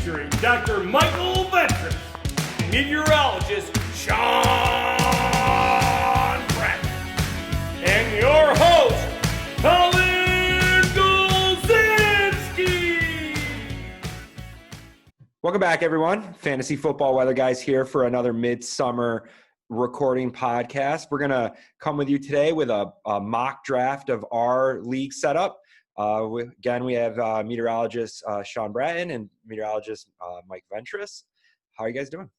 featuring Dr. Michael Ventris, meteorologist Sean Pratt, and your host, Colin Golzinski. Welcome back, everyone. Fantasy Football Weather Guys here for another midsummer recording podcast. We're going to come with you today with a mock draft of our league setup. Again, we have meteorologist Sean Bratton and meteorologist Mike Ventris. How are you guys doing?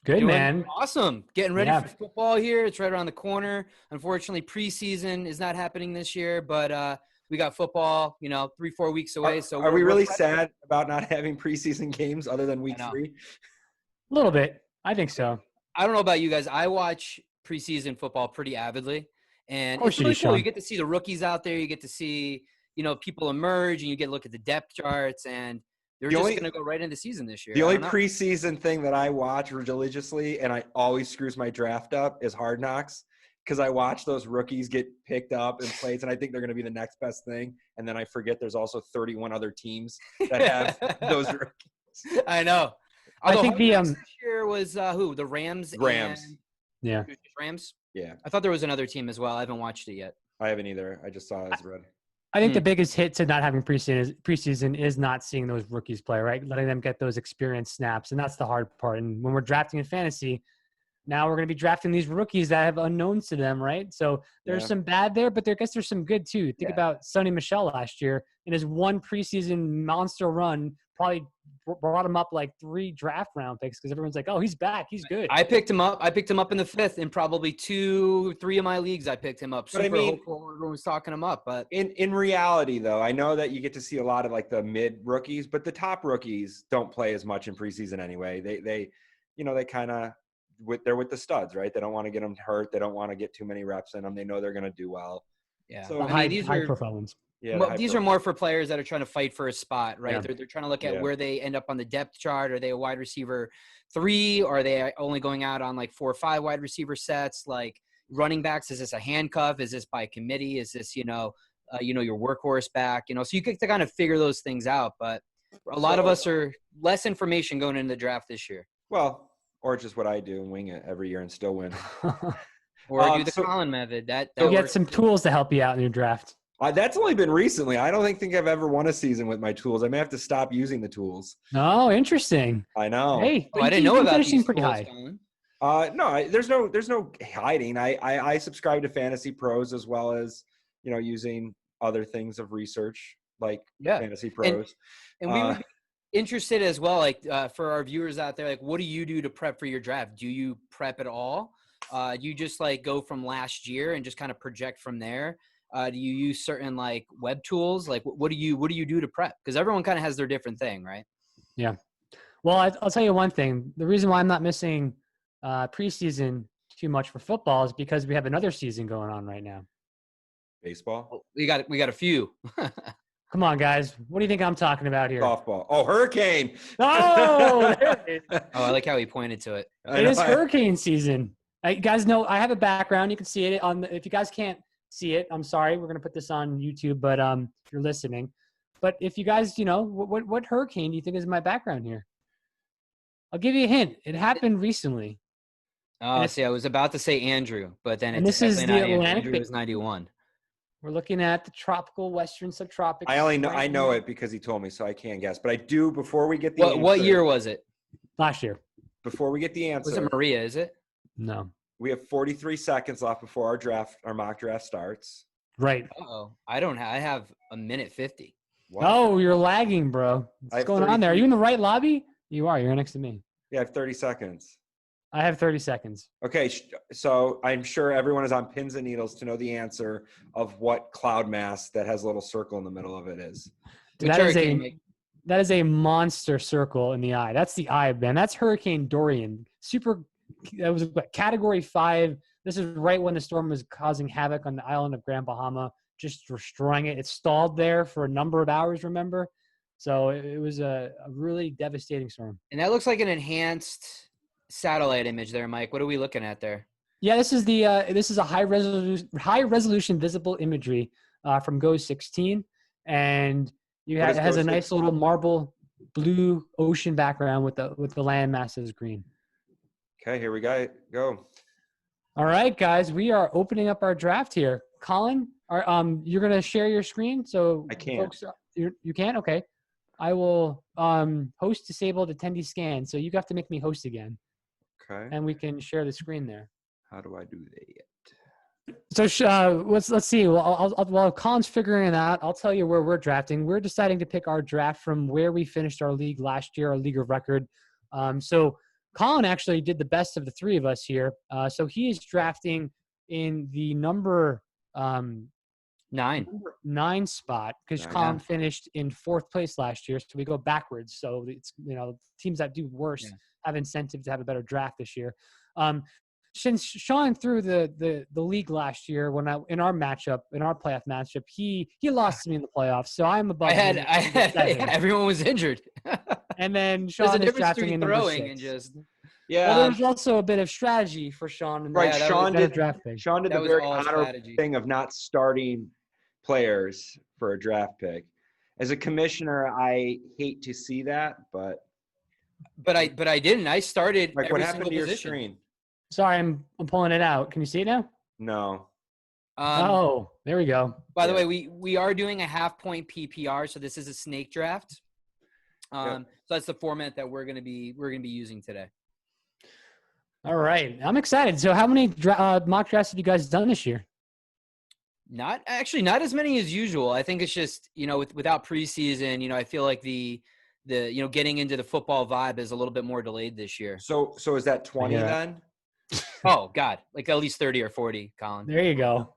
Good, man. Awesome. Getting ready for football here. It's right around the corner. Unfortunately, preseason is not happening this year, but we got football, 3-4 weeks away. So are we really sad about not having preseason games other than week 3? A little bit. I think so. I don't know about you guys. I watch preseason football pretty avidly. And it's really cool. You get to see the rookies out there. You get to see, people emerge, and you get to look at the depth charts, and they're just going to go right into season this year. The only preseason thing that I watch religiously, and I always screws my draft up, is Hard Knocks, because I watch those rookies get picked up and plays, and I think they're going to be the next best thing. And then I forget there's also 31 other teams that have those rookies. I know. Although I think this year was who? The Rams. Yeah. Rams. Yeah. I thought there was another team as well. I haven't watched it yet. I haven't either. I just saw it as read. I think the biggest hit to not having preseason is not seeing those rookies play, right? Letting them get those experience snaps, and that's the hard part. And when we're drafting in fantasy, now we're going to be drafting these rookies that have unknowns to them, right? So there's some bad there, but I guess there's some good too. Think about Sonny Michel last year in his one preseason monster run, probably brought him up like 3 draft round picks because everyone's like, oh, he's back. He's good. I picked him up. I picked him up in the 5th in probably 2-3 of my leagues. I picked him up. Super hopeful everyone was talking him up. But in reality, though, I know that you get to see a lot of like the mid rookies, but the top rookies don't play as much in preseason anyway. They kind of they're with the studs, right? They don't want to get them hurt. They don't want to get too many reps in them. They know they're going to do well. Yeah. So high performance. Yeah, these are more for players that are trying to fight for a spot, right? Yeah. They're trying to look at where they end up on the depth chart. Are they a wide receiver 3? Or are they only going out on like 4 or 5 wide receiver sets? Like running backs, is this a handcuff? Is this by committee? Is this, your workhorse back? So you get to kind of figure those things out. But a lot of us are less information going into the draft this year. Well, or just what I do and wing it every year and still win. Or do the Colin method. That you get some tools to help you out in your draft. That's only been recently. I don't think I've ever won a season with my tools. I may have to stop using the tools. Oh, interesting. I know. Hey, I didn't know about finishing these pretty tools, high. Colin. No, there's no hiding. I subscribe to Fantasy Pros as well as, using other things of research like Fantasy Pros. And we would be interested as well, like for our viewers out there, like what do you do to prep for your draft? Do you prep at all? Do you just like go from last year and just kind of project from there? Do you use certain like web tools? Like what do you do to prep? Because everyone kind of has their different thing, right? Yeah. Well, I'll tell you one thing. The reason why I'm not missing preseason too much for football is because we have another season going on right now. Baseball? We got a few. Come on, guys. What do you think I'm talking about here? Softball. Oh, hurricane. Oh, there it is. Oh, I like how he pointed to it. It is hurricane season. You guys know I have a background. You can see it if you guys can't see it, I'm sorry. We're going to put this on YouTube, but if you're listening. But if you guys, what hurricane do you think is my background here? I'll give you a hint. It happened recently. Oh, see, I was about to say Andrew, but then this is the Atlantic. Andrew was 91. We're looking at the tropical western subtropics. I know it because he told me, so I can't guess. But I do before we get the answer. What year was it? Last year. Before we get the answer. Was it Maria, is it? No. We have 43 seconds left before our mock draft starts. Right. Uh-oh. I have a minute 50. Wow. Oh, you're lagging, bro. What's going on there? Are you in the right lobby? You are. You're next to me. Yeah, I have 30 seconds. I have 30 seconds. Okay, so I'm sure everyone is on pins and needles to know the answer of what cloud mass that has a little circle in the middle of it is. That is a monster circle in the eye. That's the eye, man. That's Hurricane Dorian. That was Category 5. This is right when the storm was causing havoc on the island of Grand Bahama, just destroying it. It stalled there for a number of hours, remember? So it was a really devastating storm. And that looks like an enhanced satellite image there, Mike. What are we looking at there? Yeah, this is a high resolution visible imagery from GO 16, and it has a nice little marble blue ocean background with the landmass as green. Okay, here we go. All right, guys, we are opening up our draft here. Colin, you're gonna share your screen, so I can't. folks, you can. Okay, I will host disabled attendee scan. So you have to make me host again, Okay. and we can share the screen there. How do I do that? So let's see. Well, while Colin's figuring it out, I'll tell you where we're drafting. We're deciding to pick our draft from where we finished our league last year, our league of record. So Colin actually did the best of the three of us here. So he is drafting in the number 9 spot because Colin finished in 4th place last year. So we go backwards. So it's teams that do worse have incentive to have a better draft this year. Since Sean threw the league last year in our playoff matchup, he lost to me in the playoffs. So I'm above. Everyone was injured. And then Sean is drafting in number 6. And just Well, there's also a bit of strategy for Sean. Right, Sean did the very honorable thing of not starting players for a draft pick. As a commissioner, I hate to see that, but I didn't. I started. Like, what happened to your position. screen? Sorry, I'm pulling it out. Can you see it now? No. There we go. By the way, we are doing a half-point PPR, so this is a snake draft. So that's the format that we're gonna be using today. All right, I'm excited. So how many mock drafts have you guys done this year? Not as many as usual. I think it's just without preseason, I feel like the getting into the football vibe is a little bit more delayed this year. So is that 20 then? Oh God, like at least 30 or 40, Colin. There you go.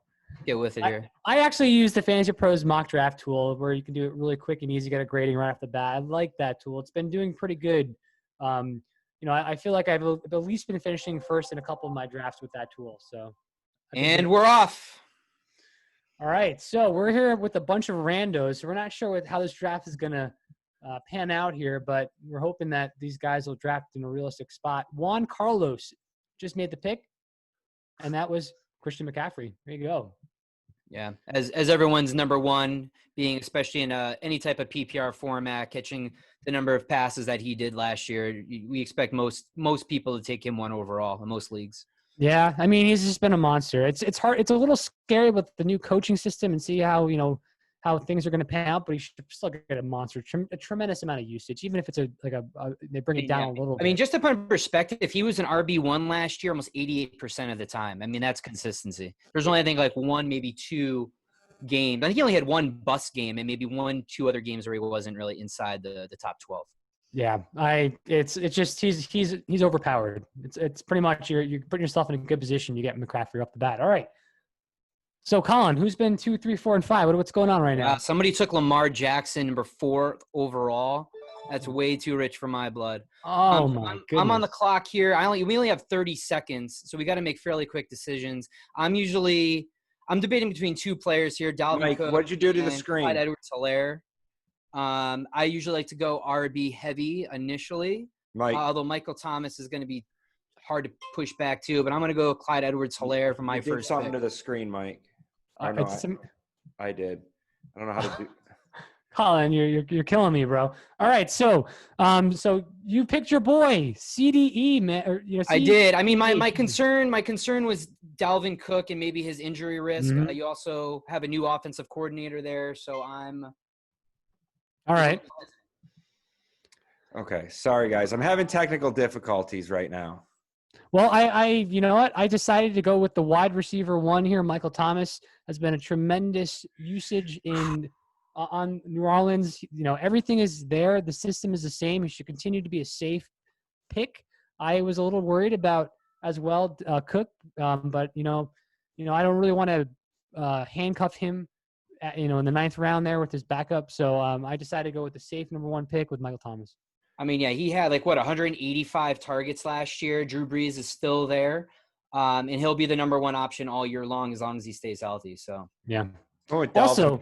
Get with it here. I actually use the Fantasy Pros mock draft tool where you can do it really quick and easy, get a grading right off the bat. I like that tool. It's been doing pretty good. I feel like I've at least been finishing first in a couple of my drafts with that tool. So, and we're off. All right, so we're here with a bunch of randos. So we're not sure how this draft is gonna pan out here, but we're hoping that these guys will draft in a realistic spot. Juan Carlos just made the pick, and that was Christian McCaffrey. There you go. Yeah, as everyone's number one, being especially in any type of PPR format, catching the number of passes that he did last year, we expect most people to take him 1 overall in most leagues. Yeah, I mean, he's just been a monster. It's hard. It's a little scary with the new coaching system and see how things are going to pan out, but he should still get a monster, a tremendous amount of usage, even if it's they bring it down a little bit. I mean, just to put in perspective, if he was an RB1 last year, almost 88% of the time. I mean, that's consistency. There's only, I think, like 1, maybe 2 games. I think he only had 1 bust game and maybe 1, 2 other games where he wasn't really inside the top 12. Yeah, it's just he's overpowered. It's pretty much you're putting yourself in a good position. You get McCaffrey off the bat. All right. So Colin, who's been 2, 3, 4, and 5? What's going on right now? Somebody took Lamar Jackson, number 4 overall. That's way too rich for my blood. Oh my goodness! I'm on the clock here. We only have 30 seconds, so we got to make fairly quick decisions. I'm debating between 2 players here. Dalvin Cook. What'd you do to the screen? Clyde Edwards-Helaire. I usually like to go RB heavy initially. Mike. Although Michael Thomas is going to be hard to push back too, but I'm going to go Clyde Edwards-Helaire for my first pick. Something to the screen, Mike. I did. I don't know how to do. Colin, you're killing me, bro. All right, so you picked your boy CDE, man. CDE. I did. I mean, my concern was Dalvin Cook and maybe his injury risk. Mm-hmm. You also have a new offensive coordinator there, so I'm. All right. Okay, sorry guys, I'm having technical difficulties right now. Well, you know what? I decided to go with the wide receiver 1 here. Michael Thomas has been a tremendous usage on New Orleans. Everything is there. The system is the same. He should continue to be a safe pick. I was a little worried about as well Cook, but I don't really want to handcuff him in the 9th round there with his backup. So I decided to go with the safe number 1 pick with Michael Thomas. I mean, yeah, he had 185 targets last year. Drew Brees is still there, and he'll be the number 1 option all year long as he stays healthy. So yeah. Also,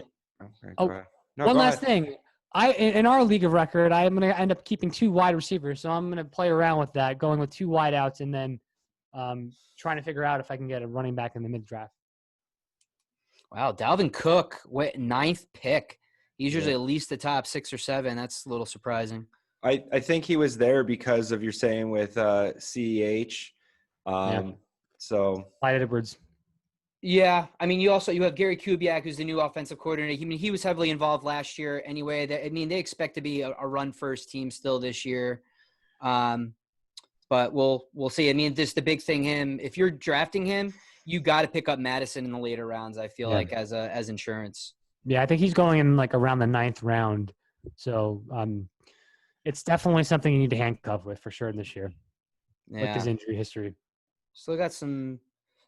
one last thing. In our league of record, I'm going to end up keeping 2 wide receivers. So I'm going to play around with that, going with 2 wide outs, and then trying to figure out if I can get a running back in the mid draft. Wow, Dalvin Cook, 9th pick. He's usually at least the top 6 or 7. That's a little surprising. I think he was there because of you're saying with CEH. So Clyde Edwards. Yeah, I mean, you have Gary Kubiak, who's the new offensive coordinator. He was heavily involved last year anyway. They expect to be a run first team still this year, but we'll see. I mean, the big thing, if you're drafting him, you got to pick up Madison in the later rounds. I feel like as insurance. Yeah, I think he's going in like around the 9th round, so it's definitely something you need to handcuff with for sure this year with his injury history. Still got some.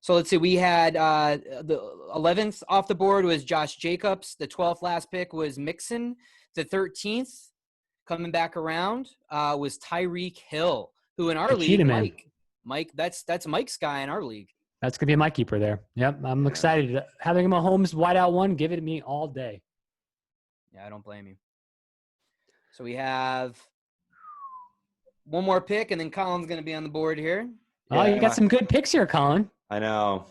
So let's see. We had the 11th off the board was Josh Jacobs. The 12th last pick was Mixon. The 13th coming back around was Tyreek Hill, who in our league, Mike, that's Mike's guy in our league. That's gonna be my keeper there. Yep, I'm excited. Having Mahomes wide out one, give it to me all day. Yeah, I don't blame you. So we have one more pick, and then Colin's gonna be on the board here. Oh, you got some good picks here, Colin. I know.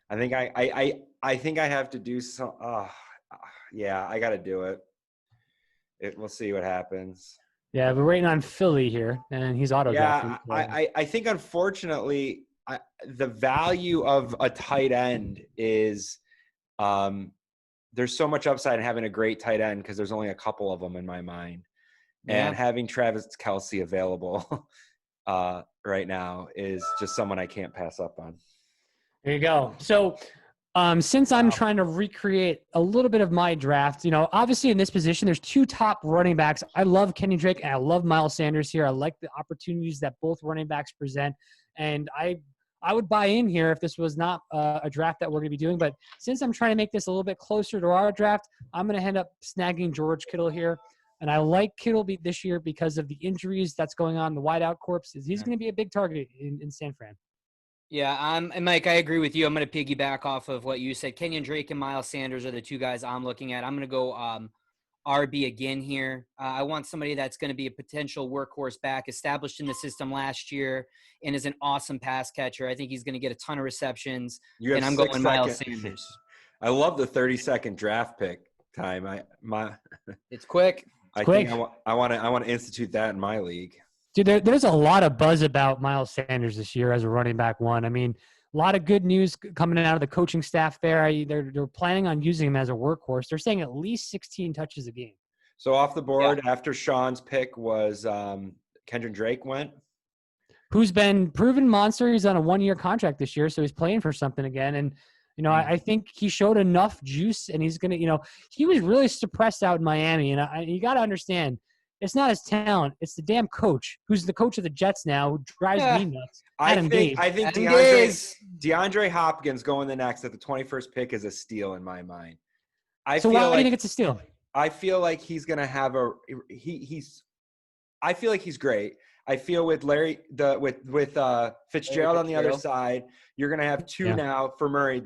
I think I think I have to do some. Yeah, I got to do it. We'll see what happens. Yeah, we're waiting on Philly here, and he's auto drafting. Yeah, I think unfortunately, the value of a tight end is there's so much upside in having a great tight end because there's only a couple of them in my mind, and having Travis Kelce available. Right now is just someone I can't pass up on. There you go. So since I'm trying to recreate a little bit of my draft, obviously in this position, there's 2 top running backs. I love Kenny Drake and I love Miles Sanders here. I like the opportunities that both running backs present. And I would buy in here if this was not a draft that we're going to be doing. But since I'm trying to make this a little bit closer to our draft, I'm going to end up snagging George Kittle here. And I like Kittle this year because of the injuries that's going on in the wideout corps. He's going to be a big target in San Fran. Yeah, and Mike, I agree with you. I'm going to piggyback off of what you said. Kenyon Drake and Miles Sanders are the 2 guys I'm looking at. I'm going to go RB again here. I want somebody that's going to be a potential workhorse back, established in the system last year, and is an awesome pass catcher. I think he's going to get a ton of receptions. And I'm going Miles Sanders. I love the 30-second draft pick time. It's quick. I think I want to institute that in my league. Dude, there's a lot of buzz about Miles Sanders this year as a running back one. I mean, a lot of good news coming out of the coaching staff there. They're planning on using him as a workhorse. They're saying at least 16 touches a game. So off the board after Sean's pick was Kendrick Drake went. Who's been proven monster. He's on a 1-year contract this year, so he's playing for something again. And I think he showed enough juice, and he's going to, he was really suppressed out in Miami. And you got to understand, it's not his talent. It's the damn coach, who's the coach of the Jets now, who drives me nuts. I think DeAndre Hopkins going the next at the 21st pick is a steal in my mind. Why do you think it's a steal? I feel like he's going to have I feel like he's great. I feel with Fitzgerald on the other side, you're going to have 2 now for Murray.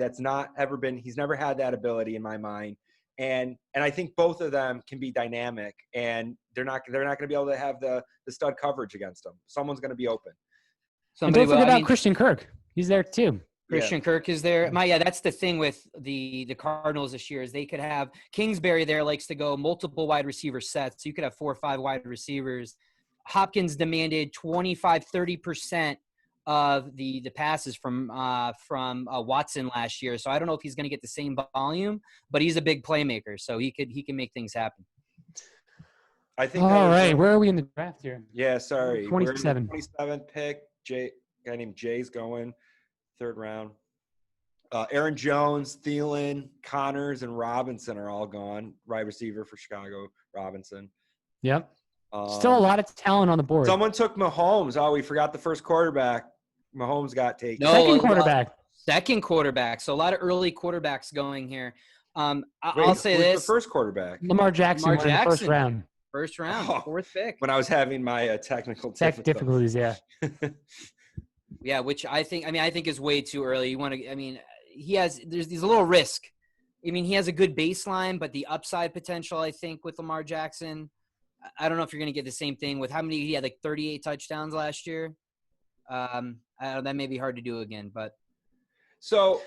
He's never had that ability in my mind. And I think both of them can be dynamic, and they're not going to be able to have the stud coverage against them. Someone's going to be open. And don't forget about Christian Kirk. He's there too. Christian Kirk is there. That's the thing with the Cardinals this year is they could have Kingsbury there likes to go multiple wide receiver sets. So you could have 4 or 5 wide receivers. Hopkins demanded 25-30% of the passes from Watson last year. So I don't know if he's going to get the same volume, but he's a big playmaker, so he can make things happen. I think. All right, where are we in the draft here? Yeah, sorry. 27. 27th pick. Guy named Jay's going 3rd round. Aaron Jones, Thielen, Connors, and Robinson are all gone. Wide receiver for Chicago, Robinson. Yep. Still a lot of talent on the board. Someone took Mahomes. Oh, we forgot the first quarterback. Mahomes got taken. No, Second quarterback. So a lot of early quarterbacks going here. I'll say this. The first quarterback. Lamar Jackson. First round. First round, 4th pick. When I was having my technical difficulties, yeah. Yeah, which I think is way too early. There's a little risk. He has a good baseline, but the upside potential, I think, with Lamar Jackson, I don't know if you're going to get the same thing with how many he had, like 38 touchdowns last year. I don't know, that may be hard to do again, but. So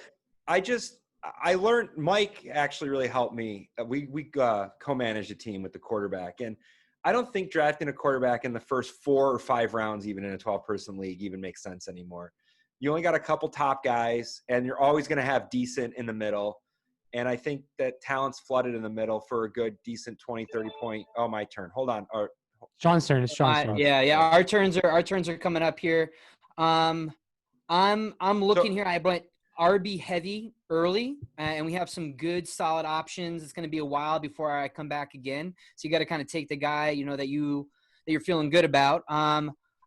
I learned Mike actually really helped me. We co-managed a team with the quarterback, and I don't think drafting a quarterback in the first 4 or 5 rounds, even in a 12-person league, even makes sense anymore. You only got a couple top guys, and you're always going to have decent in the middle. And I think that talent's flooded in the middle for a good, decent 20, 30 point. Oh, my turn. Hold on. Sean's turn. It's Sean's turn. Yeah. Our turns are coming up here. I'm looking here. I went RB heavy early, and we have some good solid options. It's going to be a while before I come back again. So you got to kind of take the guy, that you're feeling good about.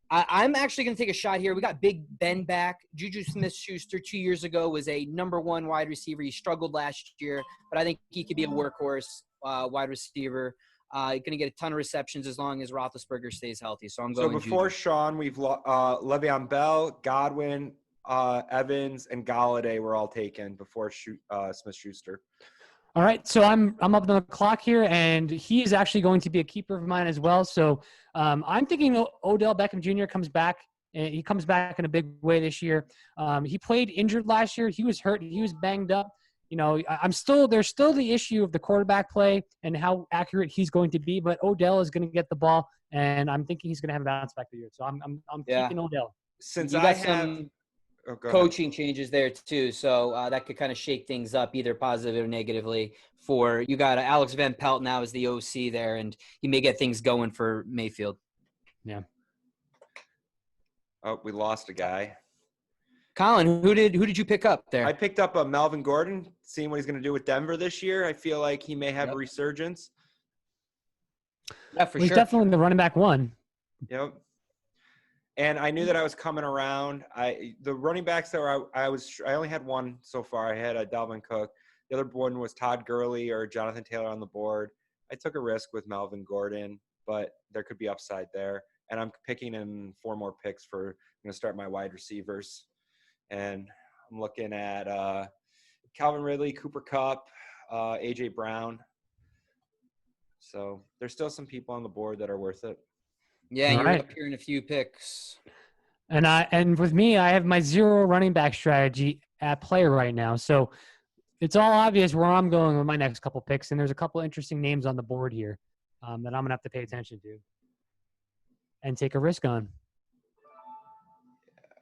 I'm actually going to take a shot here. We got Big Ben back. Juju Smith-Schuster 2 years ago was a number 1 wide receiver. He struggled last year, but I think he could be a workhorse wide receiver. Going to get a ton of receptions as long as Roethlisberger stays healthy. So I'm going. So before Juju. Sean, we've Le'Veon Bell, Godwin, Evans, and Galladay were all taken before Smith-Schuster. All right, so I'm up on the clock here, and he is actually going to be a keeper of mine as well. So I'm thinking Odell Beckham Jr. comes back, and he comes back in a big way this year. He played injured last year. He was hurt. He was banged up. There's still the issue of the quarterback play and how accurate he's going to be, but Odell is going to get the ball, and I'm thinking he's going to have a bounce back the year. So I'm keeping Odell. Since you I got have some coaching changes there too, so that could kind of shake things up either positive or negatively. You got Alex Van Pelt now as the OC there, and he may get things going for Mayfield. Yeah. Oh, we lost a guy. Colin, who did you pick up there? I picked up a Melvin Gordon, seeing what he's going to do with Denver this year. I feel like he may have a resurgence. Yeah, for He's sure. definitely the running back 1. Yep. And I knew that I was coming around. The running backs that I only had one so far. I had a Dalvin Cook. The other one was Todd Gurley or Jonathan Taylor on the board. I took a risk with Melvin Gordon, but there could be upside there. And I'm picking in 4 more picks I'm going to start my wide receivers. And I'm looking at Calvin Ridley, Cooper Kupp, A.J. Brown. So there's still some people on the board that are worth it. Yeah, All you're right. up here in a few picks. And with me, I have my 0 running back strategy at play right now. So it's all obvious where I'm going with my next couple picks, and there's a couple interesting names on the board here that I'm going to have to pay attention to and take a risk on.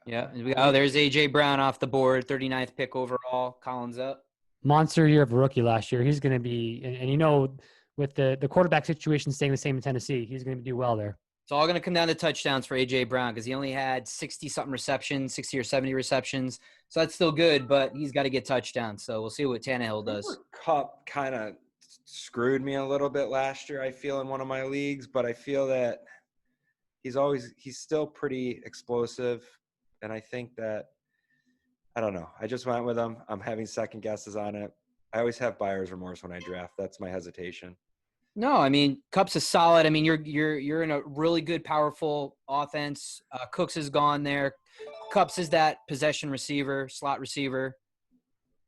Yeah. There's A.J. Brown off the board, 39th pick overall. Collins up. Monster year of a rookie last year. He's going to be – and with the quarterback situation staying the same in Tennessee, he's going to do well there. It's all going to come down to touchdowns for A.J. Brown because he only had 60-something receptions, 60 or 70 receptions. So that's still good, but he's got to get touchdowns. So we'll see what Tannehill does. Kupp kind of screwed me a little bit last year, I feel, in one of my leagues. But I feel that he's still pretty explosive. And I think that – I don't know. I just went with him. I'm having second guesses on it. I always have buyer's remorse when I draft. That's my hesitation. No, I mean, Kupp's is solid. I mean, you're in a really good, powerful offense. Cooks is gone there. Kupp's is that possession receiver, slot receiver.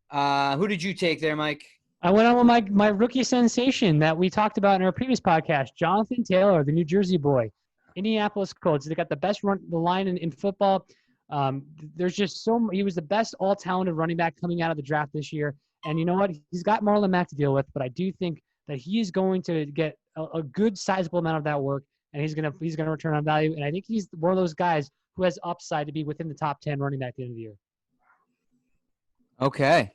Who did you take there, Mike? I went on with my rookie sensation that we talked about in our previous podcast, Jonathan Taylor, the New Jersey boy, Indianapolis Colts. They got the best line in football. There's just he was the best all-talented running back coming out of the draft this year. And you know what? He's got Marlon Mack to deal with, but I do think that he is going to get a good sizable amount of that work, and he's going to return on value. And I think he's one of those guys who has upside to be within the top 10 running back at the end of the year. Okay.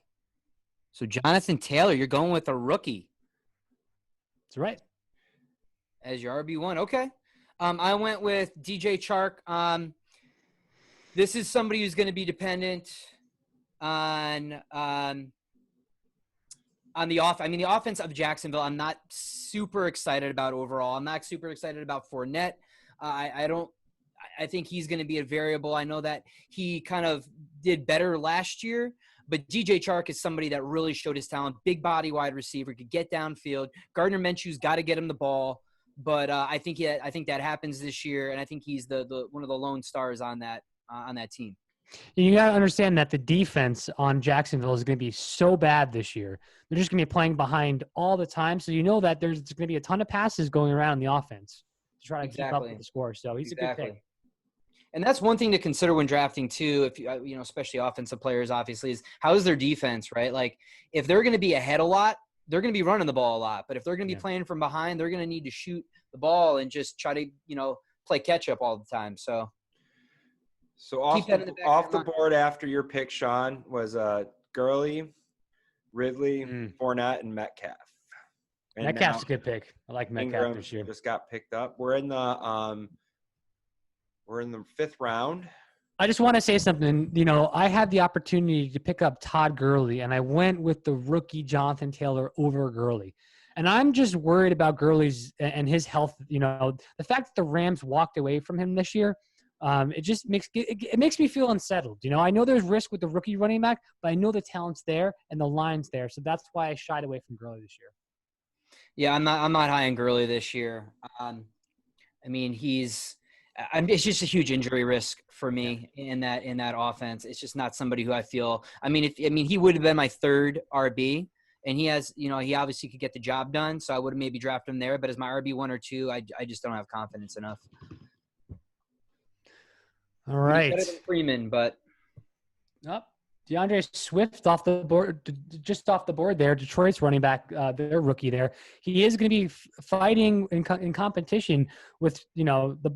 So Jonathan Taylor, you're going with a rookie. That's right. As your RB1. Okay. I went with DJ Chark. This is somebody who's going to be dependent on the the offense of Jacksonville. I'm not super excited about overall. I'm not super excited about Fournette. I think he's going to be a variable. I know that he kind of did better last year, but DJ Chark is somebody that really showed his talent. Big body wide receiver, could get downfield. Gardner Minshew's got to get him the ball, but I think that happens this year, and I think he's the one of the lone stars on that team. You got to understand that the defense on Jacksonville is going to be so bad this year. They're just going to be playing behind all the time. So you know that there's going to be a ton of passes going around in the offense to try to keep up with the score. So he's a good pick. And that's one thing to consider when drafting too, if you know, especially offensive players, obviously, is how is their defense, right? Like if they're going to be ahead a lot, they're going to be running the ball a lot. But if they're going to be playing from behind, they're going to need to shoot the ball and just try to, you know, play catch up all the time. So off the board after your pick, Sean, was Gurley, Ridley, Fournette, and Metcalf. And Metcalf's a good pick. I like Metcalf Ingram this year. Just got picked up. We're in the 5th round. I just want to say something. You know, I had the opportunity to pick up Todd Gurley, and I went with the rookie Jonathan Taylor over Gurley. And I'm just worried about Gurley's and his health. You know, the fact that the Rams walked away from him this year, it just makes me feel unsettled. You know, I know there's risk with the rookie running back, but I know the talent's there and the line's there, so that's why I shied away from Gurley this year. Yeah, I'm not high on Gurley this year. I mean, it's just a huge injury risk for me in that offense. It's just not somebody who I feel. I mean, he would have been my 3rd RB, and he has, you know, he obviously could get the job done. So I would have maybe drafted him there. But as my RB 1 or 2, I just don't have confidence enough. All right, better than Freeman, but DeAndre Swift off the board there. Detroit's running back, their rookie there. He is going to be fighting in competition with, you know, the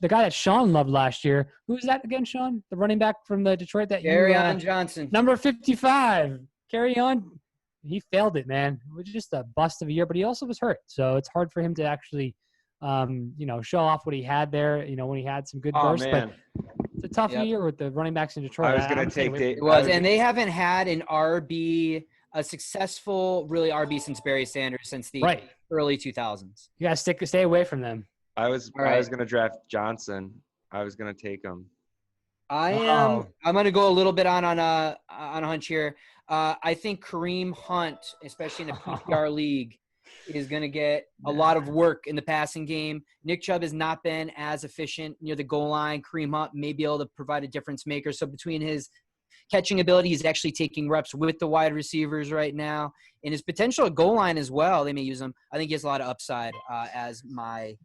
guy that Sean loved last year. Who was that again, Sean? The running back from the Detroit that Kerryon Johnson, number 55. Kerryon, he failed it, man. It was just a bust of a year, but he also was hurt, so it's hard for him to actually, you know, show off what he had there. You know, when he had some good bursts, but it's a tough year with the running backs in Detroit. I was going to take it was, and they haven't had an RB, a successful really RB since Barry Sanders since the early 2000s. You got to stay away from them. I was going to draft Johnson. I was going to take him. I'm going to go a little bit on a hunch here. I think Kareem Hunt, especially in a PPR league, is going to get a lot of work in the passing game. Nick Chubb has not been as efficient near the goal line. Kareem Hunt may be able to provide a difference maker. So between his catching ability, he's actually taking reps with the wide receivers right now. And his potential at goal line as well, they may use him. I think he has a lot of upside as my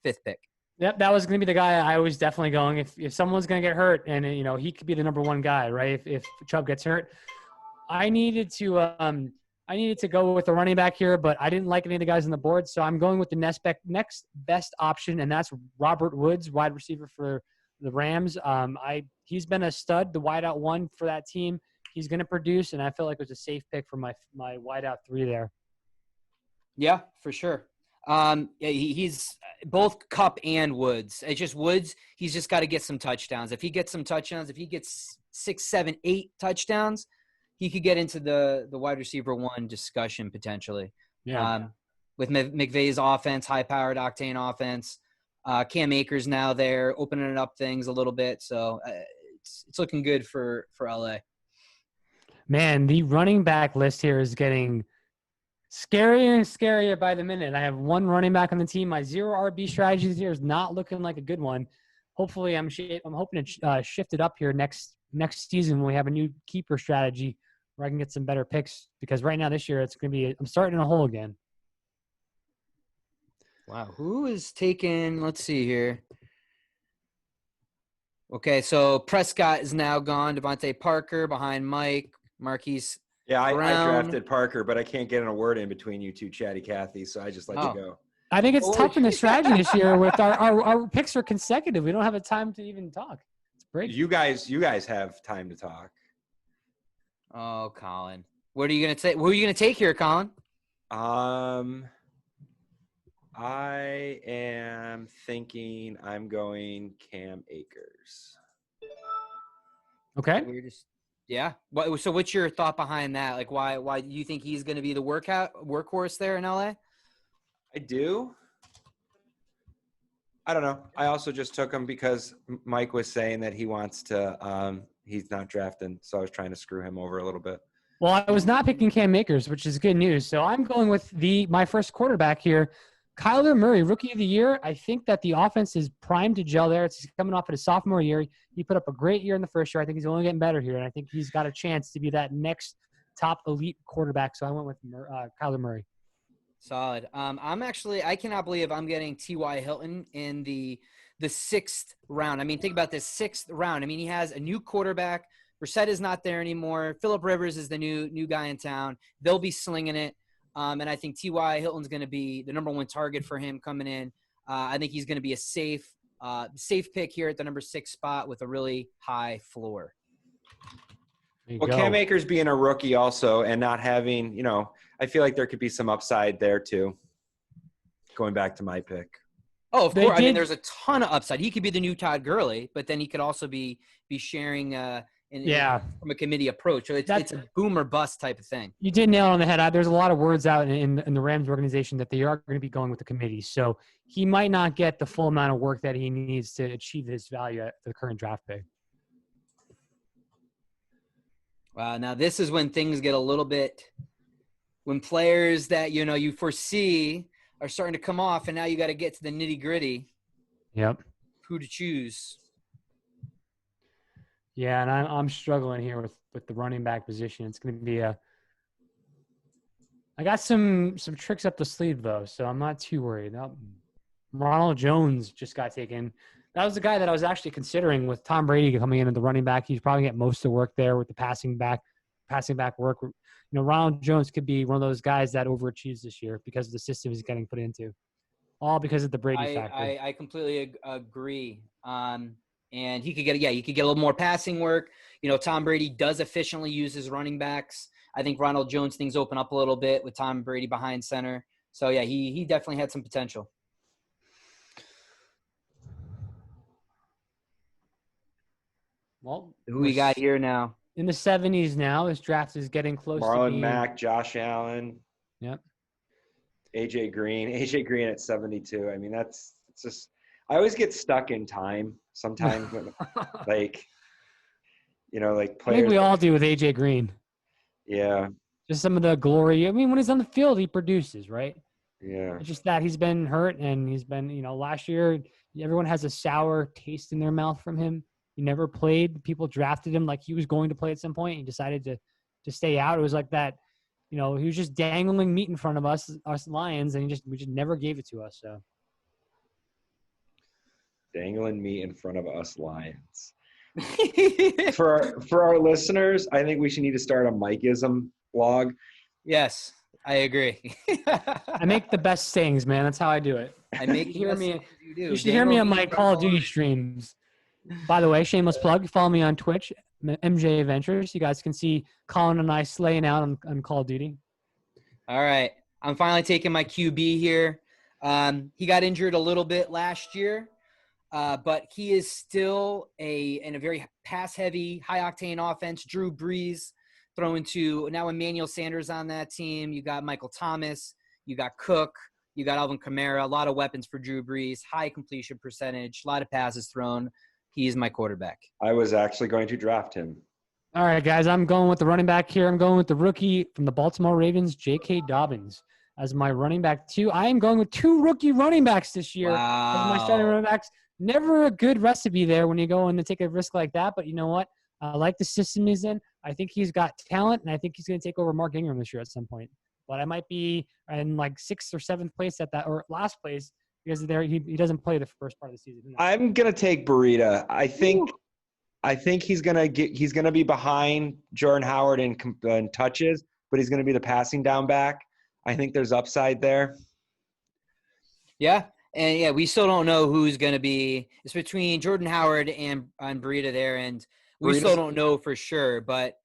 5th pick. Yep, that was going to be the guy I was definitely going. If someone's going to get hurt, and, you know, he could be the number 1 guy, right? If Chubb gets hurt, I needed to go with a running back here, but I didn't like any of the guys on the board, so I'm going with the next best option, and that's Robert Woods, wide receiver for the Rams. He's been a stud, the wideout 1 for that team. He's going to produce, and I feel like it was a safe pick for my wideout 3 there. Yeah, for sure. He's both Kupp and Woods. It's just Woods. He's just got to get some touchdowns. If he gets some touchdowns, if he gets 6, 7, 8 touchdowns, he could get into the wide receiver 1 discussion potentially. Yeah. With McVay's offense, high-powered octane offense, Cam Akers now there, opening up things a little bit. So it's looking good for LA. Man, the running back list here is getting scarier and scarier by the minute. I have 1 running back on the team. My 0 RB strategy this year is not looking like a good one. Hopefully, I'm hoping to shift it up here next season when we have a new keeper strategy where I can get some better picks, because right now this year it's going to be I'm starting in a hole again. Wow, who is taking? Let's see here. Okay, so Prescott is now gone. Devontae Parker behind Mike, Marquise. Yeah, I drafted Parker, but I can't get in a word in between you two chatty Cathy, so I just let you go. I think it's tough in the strategy this year with our picks are consecutive. We don't have a time to even talk. It's break. You guys have time to talk. Oh, Colin. What are you gonna take? Who are you gonna take here, Colin? I am thinking I'm going Cam Akers. Okay. Yeah. So what's your thought behind that? Like, why do you think he's going to be the workhorse there in LA? I do. I don't know. I also just took him because Mike was saying that he wants to he's not drafting, so I was trying to screw him over a little bit. Well, I was not picking Cam Akers, which is good news. So I'm going with my first quarterback here, Kyler Murray, Rookie of the Year. I think that the offense is primed to gel there. It's coming off of his sophomore year. He put up a great year in the first year. I think he's only getting better here, and I think he's got a chance to be that next top elite quarterback. So I went with Kyler Murray. Solid. I cannot believe I'm getting T.Y. Hilton in the the 6th round. I mean, think about this 6th round. I mean, he has a new quarterback. Brissett is not there anymore. Phillip Rivers is the new guy in town. They'll be slinging it. And I think T.Y. Hilton's going to be the number 1 target for him coming in. I think he's going to be a safe pick here at the number 6 spot with a really high floor. Well, Cam Akers being a rookie also and not having, I feel like there could be some upside there too. Going back to my pick. Oh, of course. I mean, there's a ton of upside. He could be the new Todd Gurley, but then he could also be sharing from a committee approach. So it's a boom or bust type of thing. You did nail it on the head. There's a lot of words out in the Rams organization that they are going to be going with the committee. So he might not get the full amount of work that he needs to achieve his value at the current draft pick. Wow. Now this is when things get a little bit, when players that, you foresee are starting to come off, and now you got to get to the nitty gritty. Yep. Who to choose. Yeah, and I'm struggling here with the running back position. It's going to be I got some tricks up the sleeve, though, so I'm not too worried. Ronald Jones just got taken. That was the guy that I was actually considering with Tom Brady coming in at the running back. He's probably get most of the work there with the passing back work. Ronald Jones could be one of those guys that overachieves this year because of the system he's getting put into, all because of the Brady factor. I completely agree. And he could get a little more passing work. Tom Brady does efficiently use his running backs. I think Ronald Jones things open up a little bit with Tom Brady behind center. So yeah, he definitely had some potential. Well, who we got here now? In the 70s now. This draft is getting close to Marlon Mack, Josh Allen. Yep. AJ Green at 72. I mean, it's just – I always get stuck in time sometimes when, like players. I think we all do with AJ Green. Yeah. Just some of the glory. I mean, when he's on the field, he produces, right? Yeah. It's just that he's been hurt, and he's been, last year, everyone has a sour taste in their mouth from him. He never played. People drafted him like he was going to play at some point. He decided to stay out. It was like that, he was just dangling meat in front of us Lions, and we just never gave it to us. So dangling meat in front of us Lions. For our listeners, I think we should need to start a Mikeism blog. Yes, I agree. I make the best sayings, man. That's how I do it. I make you hear me. You should hear me on my Call of Duty streams. By the way, shameless plug, follow me on Twitch, MJ Adventures. You guys can see Colin and I slaying out on Call of Duty. All right. I'm finally taking my QB here. He got injured a little bit last year, but he is still in a very pass-heavy, high-octane offense. Drew Brees throwing to now Emmanuel Sanders on that team. You got Michael Thomas. You got Cook. You got Alvin Kamara. A lot of weapons for Drew Brees. High completion percentage. A lot of passes thrown. He is my quarterback. I was actually going to draft him. All right, guys. I'm going with the running back here. I'm going with the rookie from the Baltimore Ravens, J.K. Dobbins, as my running back 2. I am going with 2 rookie running backs this year. Wow. As my starting running backs. Never a good recipe there when you go in to take a risk like that. But you know what? I like the system he's in. I think he's got talent, and I think he's going to take over Mark Ingram this year at some point. But I might be in like 6th or 7th place at that, or last place, because he doesn't play the first part of the season. I'm gonna take Burita. I think he's gonna be behind Jordan Howard in touches, but he's gonna be the passing down back. I think there's upside there. Yeah, and yeah, we still don't know who's gonna be. It's between Jordan Howard and Burita there, and we still don't know for sure. But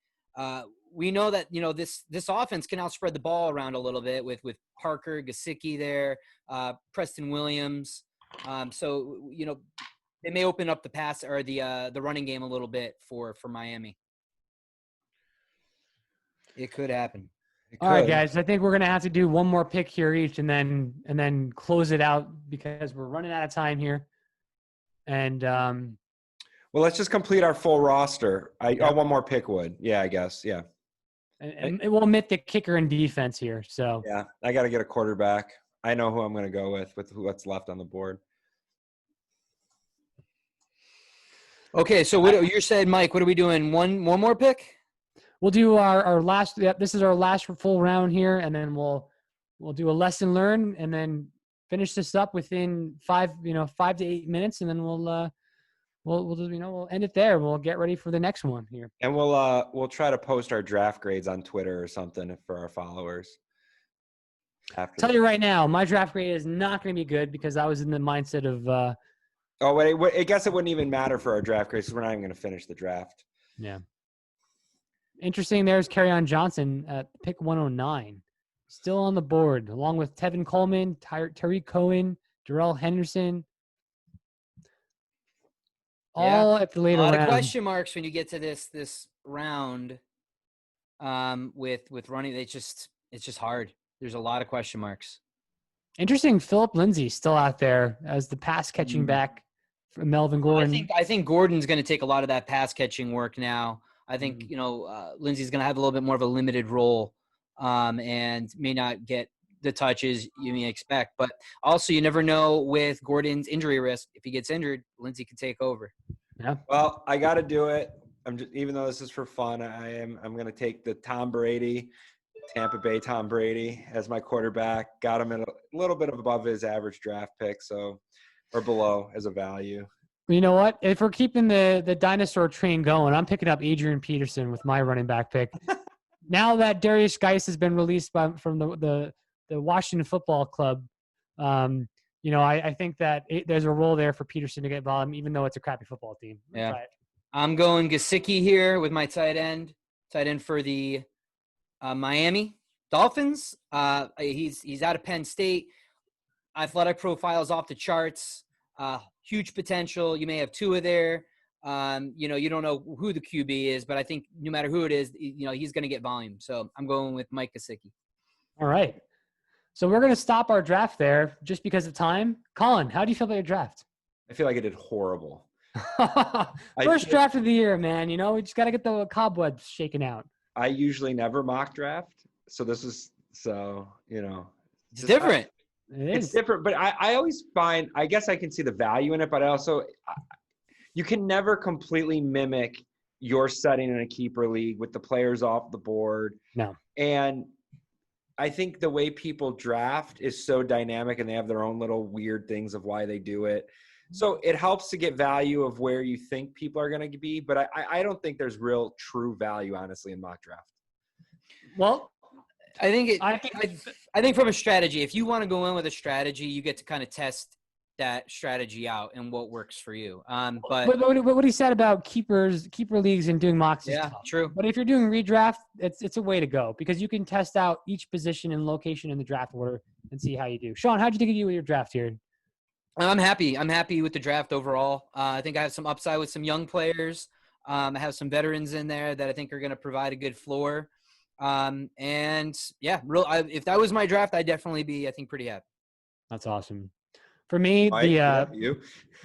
we know that this offense can outspread the ball around a little bit with Parker, Gesicki there, Preston Williams. So they may open up the pass or the running game a little bit for Miami. It could happen. All right, guys. I think we're gonna have to do one more pick here each, and then close it out because we're running out of time here. And well, let's just complete our full roster. One more pick would. Yeah, I guess. Yeah. And we'll omit the kicker and defense here. So yeah, I got to get a quarterback. I know who I'm going to go with what's left on the board. Okay, so what you said, Mike? What are we doing? One more pick? We'll do our last. Yep, this is our last full round here, and then we'll do a lesson learned, and then finish this up within 5 to 8 minutes, and then we'll we'll end it there. We'll get ready for the next one here. And we'll try to post our draft grades on Twitter or something for our followers. Tell you right now, my draft grade is not going to be good because I was in the mindset of. I guess it wouldn't even matter for our draft grades because we're not even going to finish the draft. Yeah. Interesting. There's Kerryon Johnson at pick 109, still on the board, along with Tevin Coleman, Tariq Cohen, Darrell Henderson. All at the later round. A lot of question marks when you get to this round. With running, it's just hard. There's a lot of question marks. Interesting. Philip Lindsay still out there as the pass catching back from Melvin Gordon. I think Gordon's going to take a lot of that pass catching work now. I think Lindsay's going to have a little bit more of a limited role, and may not get the touches you may expect. But also, you never know with Gordon's injury risk. If he gets injured, Lindsay can take over. Yeah. Well, I got to do it. Even though this is for fun, I'm going to take the Tom Brady, Tampa Bay Tom Brady as my quarterback. Got him at a little bit above his average draft pick, or below as a value. You know what? If we're keeping the dinosaur train going, I'm picking up Adrian Peterson with my running back pick. Now that Darius Geis has been released from the Washington Football Club, I think that there's a role there for Peterson to get volume, even though it's a crappy football team. Yeah. I'm going Gesicki here with my tight end for the Miami Dolphins. He's out of Penn State. Athletic profiles off the charts. Huge potential. You may have Tua there. You don't know who the QB is, but I think no matter who it is, he's going to get volume. So I'm going with Mike Gesicki. All right. So we're going to stop our draft there just because of time. Colin, how do you feel about your draft? I feel like I did horrible. First draft of the year, man. We just got to get the cobwebs shaken out. I usually never mock draft. So this is It's different. It's different, but I always find, I guess I can see the value in it, but you can never completely mimic your setting in a keeper league with the players off the board. No. And I think the way people draft is so dynamic and they have their own little weird things of why they do it. So it helps to get value of where you think people are going to be, but I don't think there's real true value, honestly, in mock draft. Well, I think from a strategy, if you want to go in with a strategy, you get to kind of test that strategy out and what works for you. But what he said about keeper leagues and doing mocks is tough. True. But if you're doing redraft, it's a way to go because you can test out each position and location in the draft order and see how you do. Sean, how'd you think of you with your draft here? I'm happy. I'm happy with the draft overall. I think I have some upside with some young players. I have some veterans in there that I think are going to provide a good floor. If that was my draft, I'd definitely be, I think, pretty happy. That's awesome. For me, the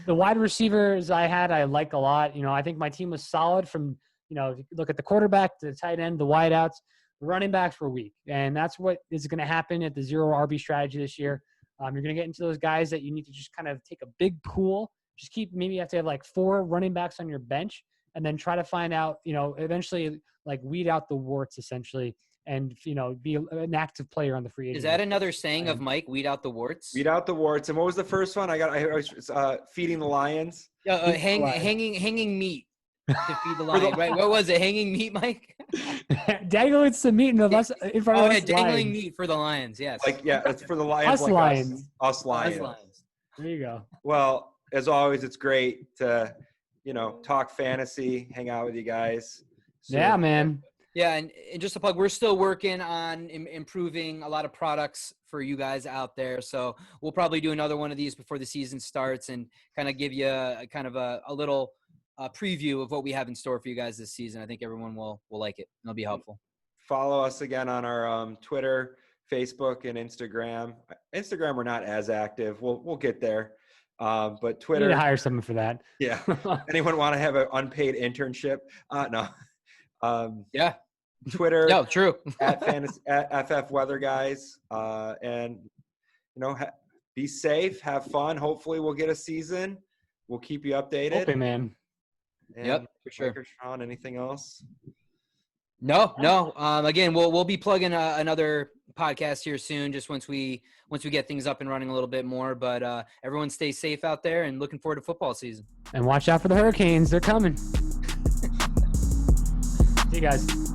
wide receivers I like a lot. I think my team was solid from, if you look at the quarterback, the tight end, the wideouts, the running backs were weak. And that's what is going to happen at the zero RB strategy this year. You're going to get into those guys that you need to just kind of take a big pool. Maybe you have to have like 4 running backs on your bench and then try to find out, eventually like weed out the warts essentially and, be an active player on the free agent. Is that another saying of Mike, weed out the warts? Weed out the warts. And what was the first one? I was feeding the lions. Hanging meat to feed the lion, right? What was it? Hanging meat, Mike? Dangling some meat in front of us. Dangling meat for the lions, yes. It's for the lions. Us lions. Us lions. There you go. Well, as always, it's great to, talk fantasy, hang out with you guys. So, yeah, man. Yeah, and just a plug, we're still working on improving a lot of products for you guys out there. So we'll probably do another one of these before the season starts and kind of give you a little preview of what we have in store for you guys this season. I think everyone will like it. It'll be helpful. Follow us again on our Twitter, Facebook, and Instagram. Instagram, we're not as active. We'll get there. But Twitter. You need to hire someone for that. Yeah. Anyone want to have an unpaid internship? No. Yeah. Twitter. No, true. at FFWeatherguys. And, be safe, have fun. Hopefully we'll get a season. We'll keep you updated. Okay, man. And yep, for sure. Mike or Sean, anything else? No. Again, we'll be plugging another podcast here soon, just once we get things up and running a little bit more. But everyone stay safe out there, and looking forward to football season. And watch out for the Hurricanes. They're coming. See you guys.